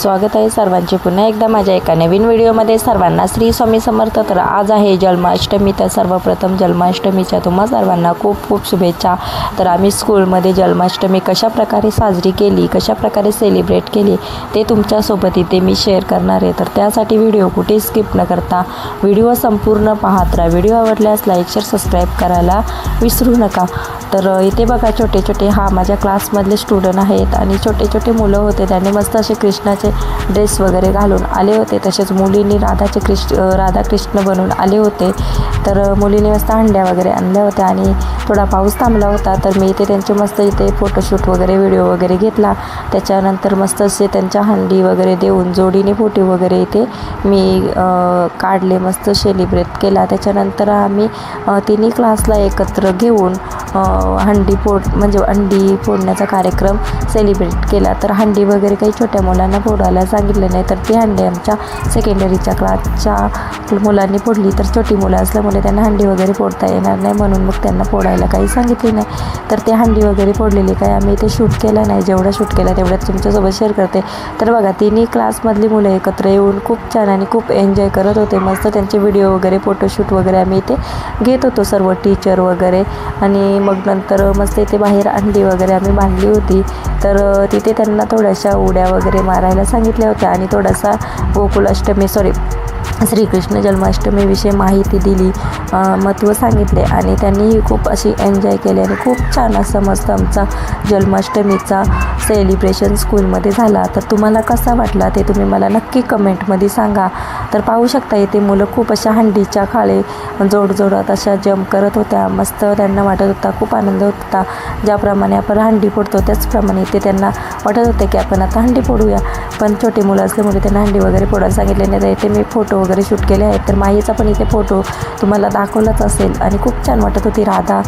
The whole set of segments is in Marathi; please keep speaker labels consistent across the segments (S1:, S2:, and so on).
S1: स्वागत आहे सर्वांचे पुन्हा एकदा माझ्या एका नवीन व्हिडिओमध्ये। सर्वांना श्री स्वामी समर्थ। तर आज आहे जन्माष्टमी, तर सर्वप्रथम जन्माष्टमीच्या तुम्हा सर्वांना खूप खूप शुभेच्छा। तर आम्ही स्कूलमध्ये जन्माष्टमी कशा प्रकारे साजरी केली, कशा प्रकारे सेलिब्रेट केली ते तुमच्यासोबत इथे मी शेअर करणार आहे। तर त्यासाठी व्हिडिओ कुठे स्किप न करता व्हिडिओ संपूर्ण पाहत राहा। व्हिडिओ आवडल्यास लाईक शेअर सबस्क्राईब करायला विसरू नका। तर इथे बघा छोटे छोटे हा माझ्या क्लासमधले स्टुडंट आहेत आणि छोटे छोटे मुलं होते, त्यांनी मस्त असे कृष्णाचे ड्रेस वगैरे घालून आले होते। तसेच मुलींनी राधा कृष्ण बनून आले होते। तर मुलींनी मस्त हंड्या वगैरे आणल्या होत्या आणि थोडा पाऊस थांबला होता, तर मी इथे त्यांचे मस्त इथे फोटोशूट वगैरे व्हिडिओ वगैरे घेतला। त्याच्यानंतर मस्त असे त्यांच्या हंडी वगैरे देऊन जोडीने फोटो वगैरे इथे मी काढले, मस्त सेलिब्रेट केला। त्याच्यानंतर आम्ही तिन्ही क्लासला एकत्र घेऊन हंडी फोडण्याचा कार्यक्रम सेलिब्रेट केला। तर हंडी वगैरे काही छोट्या मुलांना फोडायला सांगितलं नाही, तर ती हंडी आमच्या सेकंडरीच्या क्लासच्या मुलांनी फोडली। तर छोटी मुलं असल्यामुळे त्यांना हंडी वगैरे फोडता येणार नाही, म्हणून मग त्यांना फोडायला काही सांगितले नाही। तर ते हंडी वगैरे फोडलेली काही आम्ही इथे शूट केला नाही, जेवढा शूट केला तेवढ्याच तुमच्यासोबत शेअर करते। तर बघा तिन्ही क्लासमधली मुलं एकत्र येऊन खूप छान आणि खूप एन्जॉय करत होते। मस्त त्यांचे व्हिडिओ वगैरे फोटोशूट वगैरे आम्ही इथे घेत होतो सर्व टीचर वगैरे। आणि मग नंतर मस्त इथे बाहेर अंडी वगैरे आम्ही बांधली होती, तर तिथे त्यांना थोड्याशा उड्या वगैरे मारायला सांगितल्या होत्या आणि थोडासा श्रीकृष्ण जन्माष्टमीविषयी माहिती दिली, महत्त्व सांगितले आणि त्यांनीही खूप अशी एन्जॉय केली आणि खूप छान असं मस्त आमचा जन्माष्टमीचा सेलिब्रेशन स्कूलमध्ये झाला। तर तुम्हाला कसा वाटला ते तुम्ही मला नक्की कमेंटमध्ये सांगा। तर पाहू शकता इथे मुलं खूप अशा हंडीच्या खाळे जोडत अशा जंप करत होत्या, मस्त त्यांना वाटत होता, खूप आनंद होत होता। ज्याप्रमाणे आपण हंडी फोडतो त्याचप्रमाणे इथे त्यांना वाटत होते की आपण आता हंडी फोडूया, पण छोटे मुलं असल्यामुळे त्यांना हंडी वगैरे फोडायला सांगितले नाही। तर इथे मी फोटो वगैरे शूट केले आहेत, तर माईचा पण इथे फोटो तुम्हाला दाखवलाच असेल आणि खूप छान वाटत होती राधा।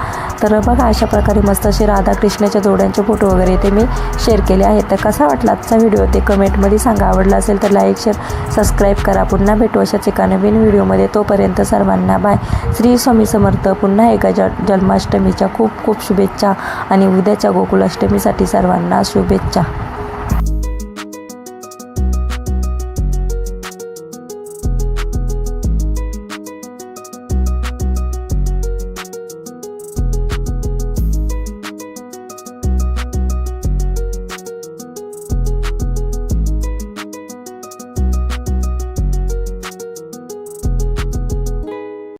S1: तर बघा अशा प्रकारे मस्त असे राधा कृष्णाच्या जोड्यांचे फोटो वगैरे इथे मी शेअर केले आहेत। तर कसा वाटला आजचा व्हिडिओ ते कमेंटमध्ये सांगा। आवडला असेल तर लाईक शेअर सबस्क्राईब करा। पुन्हा भेटू अशाच एका नवीन व्हिडिओमध्ये, तोपर्यंत सर्वांना बाय। श्री स्वामी समर्थ। पुन्हा एका जन्माष्टमीच्या खूप खूप शुभेच्छा आणि उद्याच्या गोकुलाष्टमीसाठी सर्वांना शुभेच्छा।